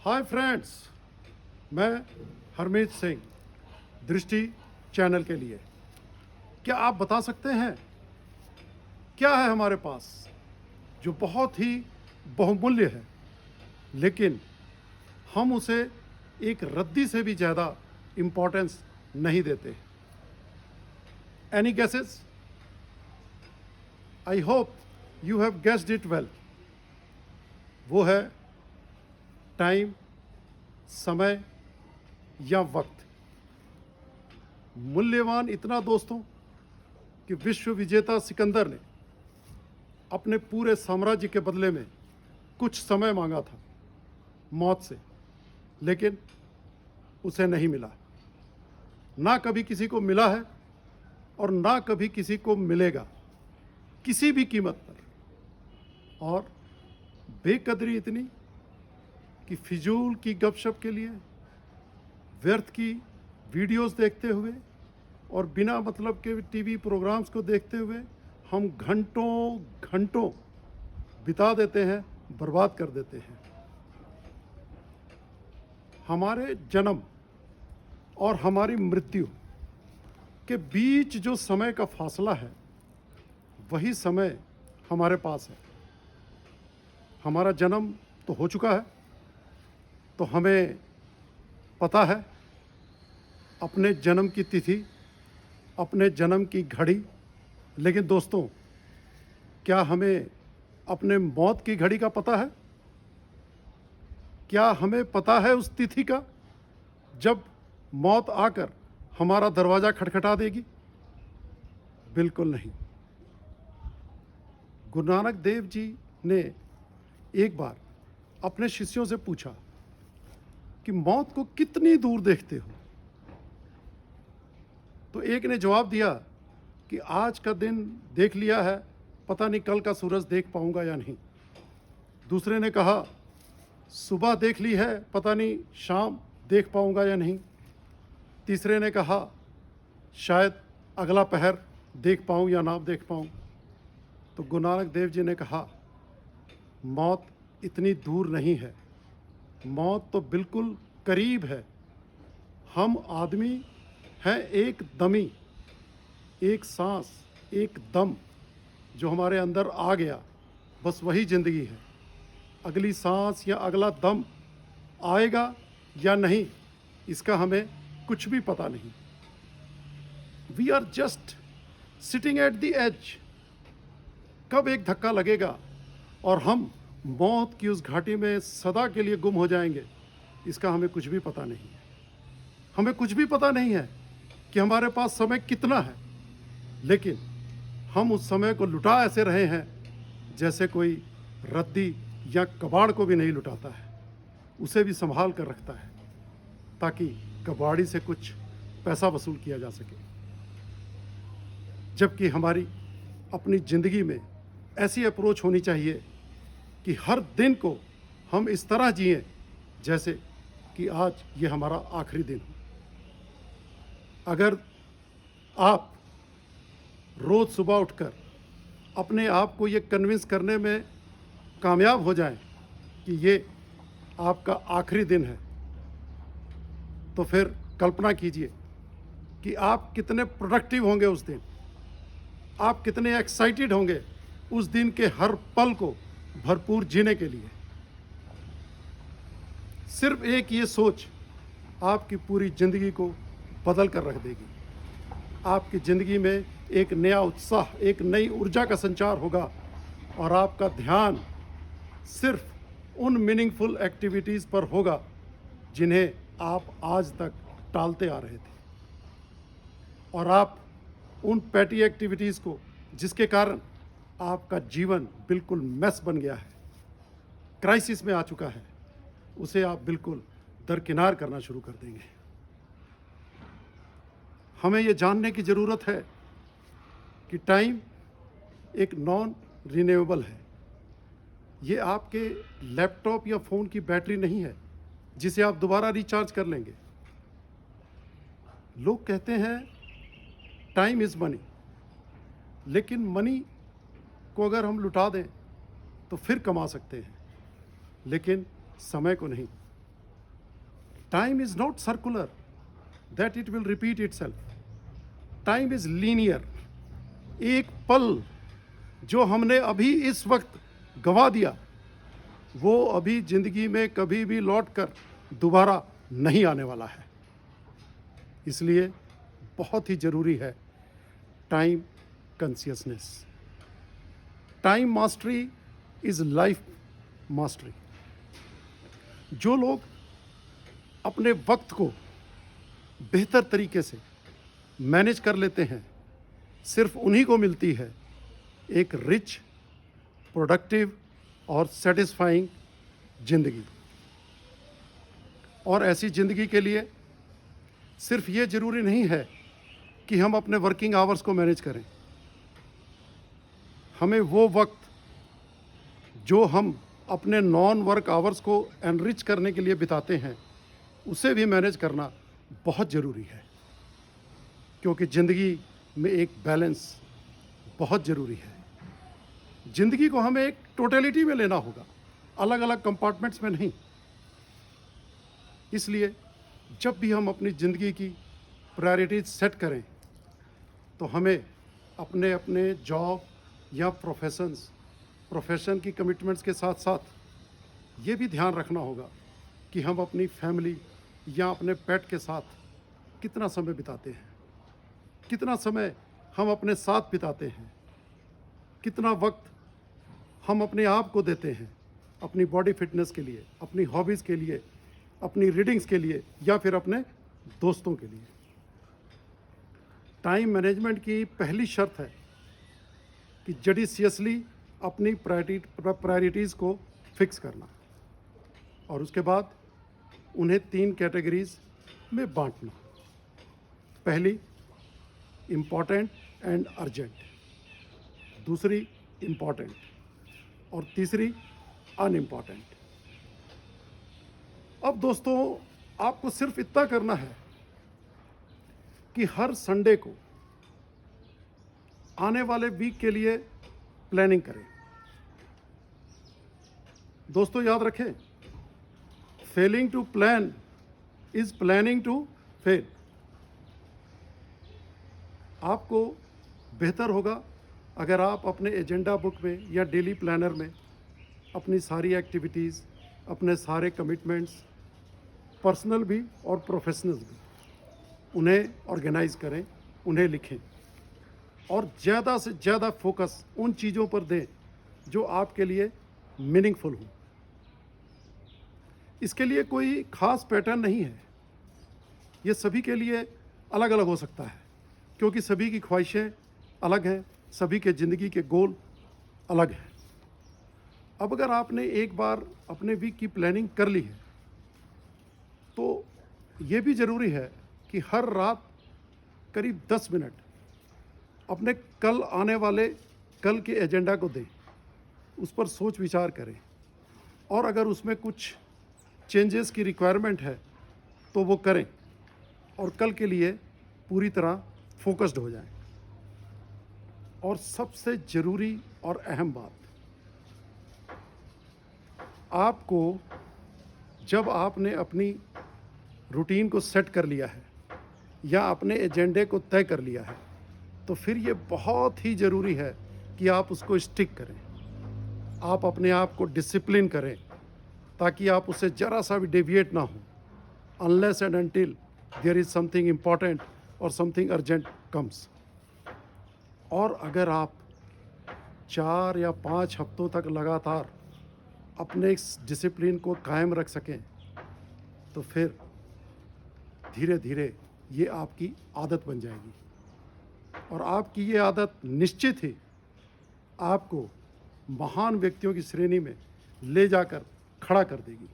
Hi friends, मैं हरमीत सिंह, दृष्टि channel के लिए। क्या आप बता सकते हैं क्या है हमारे पास जो बहुत ही बहुमूल्य है, लेकिन हम उसे एक रद्दी से भी ज़्यादा इम्पोर्टेंस नहीं देते? Any guesses? I hope you have guessed it well. वो है टाइम, समय या वक्त। मूल्यवान इतना दोस्तों कि विश्व विजेता सिकंदर ने अपने पूरे साम्राज्य के बदले में कुछ समय मांगा था मौत से, लेकिन उसे नहीं मिला। ना कभी किसी को मिला है और ना कभी किसी को मिलेगा, किसी भी कीमत पर। और बेकदरी इतनी कि फिजूल की गपशप के लिए, व्यर्थ की वीडियोस देखते हुए और बिना मतलब के टीवी प्रोग्राम्स को देखते हुए हम घंटों घंटों बिता देते हैं, बर्बाद कर देते हैं। हमारे जन्म और हमारी मृत्यु के बीच जो समय का फासला है, वही समय हमारे पास है। हमारा जन्म तो हो चुका है, तो हमें पता है अपने जन्म की तिथि, अपने जन्म की घड़ी। लेकिन दोस्तों, क्या हमें अपने मौत की घड़ी का पता है? क्या हमें पता है उस तिथि का जब मौत आकर हमारा दरवाज़ा खटखटा देगी? बिल्कुल नहीं। गुरु नानक देव जी ने एक बार अपने शिष्यों से पूछा कि मौत को कितनी दूर देखते हो? तो एक ने जवाब दिया कि आज का दिन देख लिया है, पता नहीं कल का सूरज देख पाऊंगा या नहीं। दूसरे ने कहा सुबह देख ली है, पता नहीं शाम देख पाऊंगा या नहीं। तीसरे ने कहा शायद अगला पहर देख पाऊं या ना देख पाऊं। तो गुरु नानक देव जी ने कहा मौत इतनी दूर नहीं है, मौत तो बिल्कुल करीब है। हम आदमी हैं एक दमी, एक सांस, एक दम जो हमारे अंदर आ गया, बस वही ज़िंदगी है। अगली सांस या अगला दम आएगा या नहीं, इसका हमें कुछ भी पता नहीं। We are just sitting at the edge. कब एक धक्का लगेगा और हम मौत की उस घाटी में सदा के लिए गुम हो जाएंगे, इसका हमें कुछ भी पता नहीं है। हमें कुछ भी पता नहीं है कि हमारे पास समय कितना है, लेकिन हम उस समय को लुटा ऐसे रहे हैं जैसे कोई रद्दी या कबाड़ को भी नहीं लुटाता है, उसे भी संभाल कर रखता है ताकि कबाड़ी से कुछ पैसा वसूल किया जा सके। जबकि हमारी अपनी ज़िंदगी में ऐसी अप्रोच होनी चाहिए कि हर दिन को हम इस तरह जिएं जैसे कि आज ये हमारा आखिरी दिन हो। अगर आप रोज़ सुबह उठकर अपने आप को ये कन्विंस करने में कामयाब हो जाएं कि ये आपका आखिरी दिन है, तो फिर कल्पना कीजिए कि आप कितने प्रोडक्टिव होंगे उस दिन, आप कितने एक्साइटेड होंगे उस दिन के हर पल को भरपूर जीने के लिए। सिर्फ एक ये सोच आपकी पूरी ज़िंदगी को बदल कर रख देगी। आपकी ज़िंदगी में एक नया उत्साह, एक नई ऊर्जा का संचार होगा और आपका ध्यान सिर्फ उन मीनिंगफुल एक्टिविटीज़ पर होगा जिन्हें आप आज तक टालते आ रहे थे। और आप उन पैटी एक्टिविटीज़ को, जिसके कारण आपका जीवन बिल्कुल मैस बन गया है, क्राइसिस में आ चुका है, उसे आप बिल्कुल दरकिनार करना शुरू कर देंगे। हमें ये जानने की ज़रूरत है कि टाइम एक नॉन रिन्यूएबल है। ये आपके लैपटॉप या फ़ोन की बैटरी नहीं है जिसे आप दोबारा रिचार्ज कर लेंगे। लोग कहते हैं टाइम इज़ मनी, लेकिन मनी को अगर हम लुटा दें तो फिर कमा सकते हैं, लेकिन समय को नहीं। Time is not circular, that it will repeat itself. Time is linear. एक पल जो हमने अभी इस वक्त गंवा दिया, वो अभी जिंदगी में कभी भी लौट कर दोबारा नहीं आने वाला है। इसलिए बहुत ही ज़रूरी है time consciousness. Time mastery is life mastery. जो लोग अपने वक्त को बेहतर तरीके से मैनेज कर लेते हैं, सिर्फ उन्हीं को मिलती है एक रिच, प्रोडक्टिव और सेटिस्फाइंग ज़िंदगी। और ऐसी ज़िंदगी के लिए सिर्फ ये ज़रूरी नहीं है कि हम अपने वर्किंग आवर्स को मैनेज करें। हमें वो वक्त जो हम अपने नॉन वर्क आवर्स को एनरिच करने के लिए बिताते हैं, उसे भी मैनेज करना बहुत ज़रूरी है, क्योंकि ज़िंदगी में एक बैलेंस बहुत ज़रूरी है। ज़िंदगी को हमें एक टोटलिटी में लेना होगा, अलग अलग कंपार्टमेंट्स में नहीं। इसलिए जब भी हम अपनी ज़िंदगी की प्रायोरिटीज सेट करें, तो हमें अपने अपने जॉब या प्रोफेशन की कमिटमेंट्स के साथ साथ ये भी ध्यान रखना होगा कि हम अपनी फैमिली या अपने पेट के साथ कितना समय बिताते हैं, कितना समय हम अपने साथ बिताते हैं, कितना वक्त हम अपने आप को देते हैं अपनी बॉडी फिटनेस के लिए, अपनी हॉबीज़ के लिए, अपनी रीडिंग्स के लिए या फिर अपने दोस्तों के लिए। टाइम मैनेजमेंट की पहली शर्त है कि जडिशियसली अपनी प्रायोरिटीज़ को फिक्स करना और उसके बाद उन्हें 3 कैटेगरीज में बांटना। पहली, इम्पॉर्टेंट एंड अर्जेंट, दूसरी इम्पॉर्टेंट और तीसरी अनइम्पॉर्टेंट। अब दोस्तों, आपको सिर्फ इतना करना है कि हर संडे को आने वाले वीक के लिए प्लानिंग करें। दोस्तों याद रखें, failing to plan is planning to fail. आपको बेहतर होगा अगर आप अपने एजेंडा बुक में या डेली प्लानर में अपनी सारी एक्टिविटीज़, अपने सारे कमिटमेंट्स, पर्सनल भी और प्रोफेशनल भी, उन्हें ऑर्गेनाइज करें, उन्हें लिखें और ज़्यादा से ज़्यादा फोकस उन चीज़ों पर दें जो आपके लिए मीनिंगफुल हो। इसके लिए कोई ख़ास पैटर्न नहीं है, ये सभी के लिए अलग अलग हो सकता है, क्योंकि सभी की ख्वाहिशें अलग हैं, सभी के ज़िंदगी के गोल अलग हैं। अब अगर आपने एक बार अपने वीक की प्लानिंग कर ली है, तो ये भी ज़रूरी है कि हर रात करीब 10 मिनट अपने कल आने वाले कल के एजेंडा को दें, उस पर सोच विचार करें और अगर उसमें कुछ चेंजेस की रिक्वायरमेंट है तो वो करें और कल के लिए पूरी तरह फोकस्ड हो जाएं। और सबसे ज़रूरी और अहम बात, आपको जब आपने अपनी रूटीन को सेट कर लिया है या अपने एजेंडे को तय कर लिया है, तो फिर ये बहुत ही ज़रूरी है कि आप उसको स्टिक करें, आप अपने आप को डिसिप्लिन करें ताकि आप उससे ज़रा सा भी डेविएट ना हो, unless and until there is something important और समथिंग अर्जेंट कम्स। और अगर आप 4 या 5 हफ्तों तक लगातार अपने इस डिसिप्लिन को कायम रख सकें, तो फिर धीरे धीरे ये आपकी आदत बन जाएगी और आपकी ये आदत निश्चित ही आपको महान व्यक्तियों की श्रेणी में ले जाकर खड़ा कर देगी।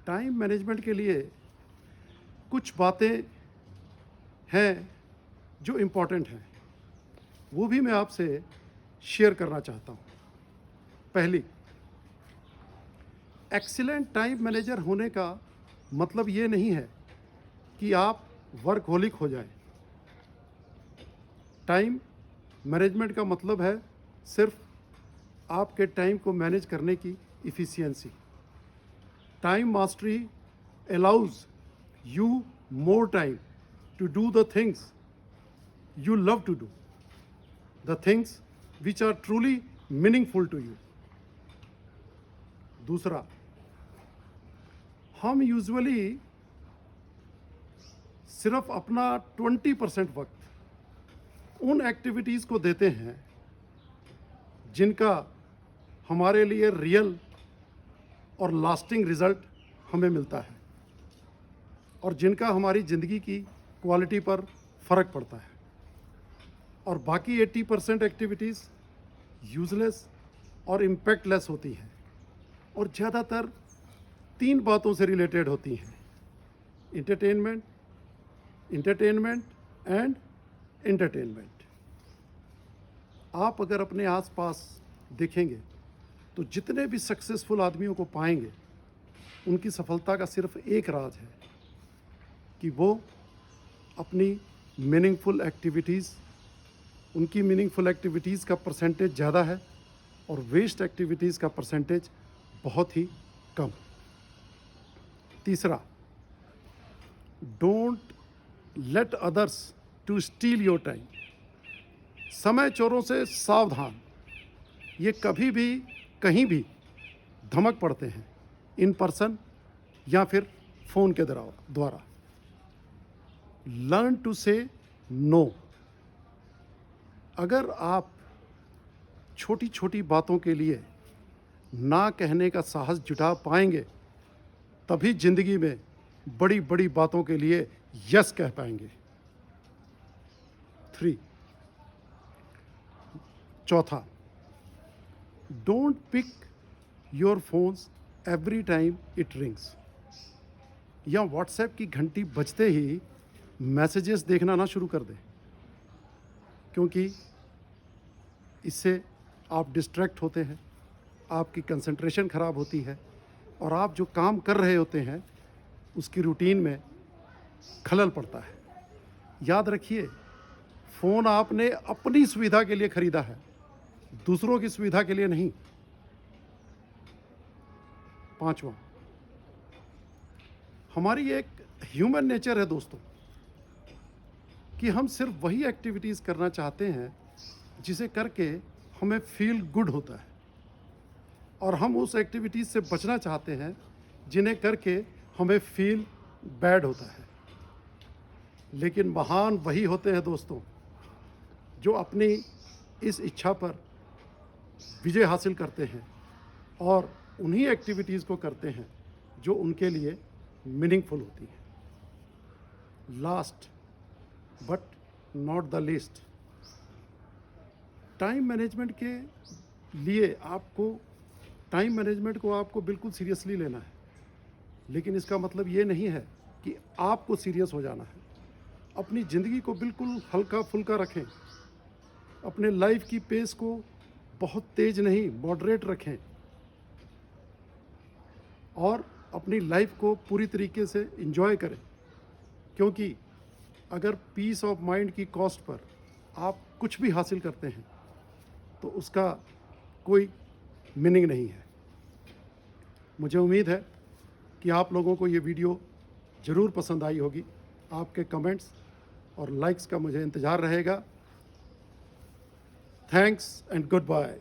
टाइम मैनेजमेंट के लिए कुछ बातें हैं जो इम्पोर्टेंट हैं, वो भी मैं आपसे शेयर करना चाहता हूँ। पहली, एक्सीलेंट टाइम मैनेजर होने का मतलब ये नहीं है कि आप वर्कहोलिक हो जाएं। टाइम मैनेजमेंट का मतलब है सिर्फ आपके टाइम को मैनेज करने की efficiency. Time mastery allows you more time to do the things you love to do, the things which are truly meaningful to you. दूसरा, हम यूजुअली सिर्फ अपना 20% वक्त उन एक्टिविटीज़ को देते हैं जिनका हमारे लिए रियल और लास्टिंग रिजल्ट हमें मिलता है और जिनका हमारी ज़िंदगी की क्वालिटी पर फ़र्क पड़ता है, और बाकी 80% एक्टिविटीज़ यूज़लेस और इम्पैक्टलेस होती हैं और ज़्यादातर 3 बातों से रिलेटेड होती हैं: इंटरटेनमेंट, एंटरटेनमेंट एंड एंटरटेनमेंट। आप अगर अपने आसपास देखेंगे तो जितने भी सक्सेसफुल आदमियों को पाएंगे, उनकी सफलता का सिर्फ एक राज है कि वो अपनी मीनिंगफुल एक्टिविटीज़, उनकी मीनिंगफुल एक्टिविटीज़ का परसेंटेज ज़्यादा है और वेस्ट एक्टिविटीज़ का परसेंटेज बहुत ही कम। तीसरा, don't let others to steal your time. समय चोरों से सावधान, ये कभी भी कहीं भी धमक पड़ते हैं, इन पर्सन या फिर फ़ोन के द्वारा। लर्न टू से नो। अगर आप छोटी छोटी बातों के लिए ना कहने का साहस जुटा पाएंगे, तभी ज़िंदगी में बड़ी बड़ी बातों के लिए यस कह पाएंगे। 3, चौथा, don't pick your phones every time it rings. या व्हाट्सएप की घंटी बजते ही मैसेजेस देखना ना शुरू कर दें, क्योंकि इससे आप डिस्ट्रैक्ट होते हैं, आपकी कंसंट्रेशन ख़राब होती है और आप जो काम कर रहे होते हैं उसकी रूटीन में खलल पड़ता है। याद रखिए, फ़ोन आपने अपनी सुविधा के लिए ख़रीदा है, दूसरों की सुविधा के लिए नहीं। 5वां, हमारी एक ह्यूमन नेचर है दोस्तों कि हम सिर्फ वही एक्टिविटीज़ करना चाहते हैं जिसे करके हमें फील गुड होता है, और हम उस एक्टिविटीज़ से बचना चाहते हैं जिन्हें करके हमें फील बैड होता है। लेकिन महान वही होते हैं दोस्तों जो अपनी इस इच्छा पर विजय हासिल करते हैं और उन्हीं एक्टिविटीज़ को करते हैं जो उनके लिए मीनिंगफुल होती है। Last but not the least, time management के लिए टाइम मैनेजमेंट को आपको बिल्कुल सीरियसली लेना है, लेकिन इसका मतलब ये नहीं है कि आपको सीरियस हो जाना है। अपनी ज़िंदगी को बिल्कुल हल्का फुल्का रखें, अपने लाइफ की पेस को बहुत तेज़ नहीं, मॉडरेट रखें, और अपनी लाइफ को पूरी तरीके से एंजॉय करें, क्योंकि अगर पीस ऑफ माइंड की कॉस्ट पर आप कुछ भी हासिल करते हैं तो उसका कोई मीनिंग नहीं है। मुझे उम्मीद है कि आप लोगों को ये वीडियो ज़रूर पसंद आई होगी। आपके कमेंट्स और लाइक्स का मुझे इंतज़ार रहेगा। Thanks and good bye.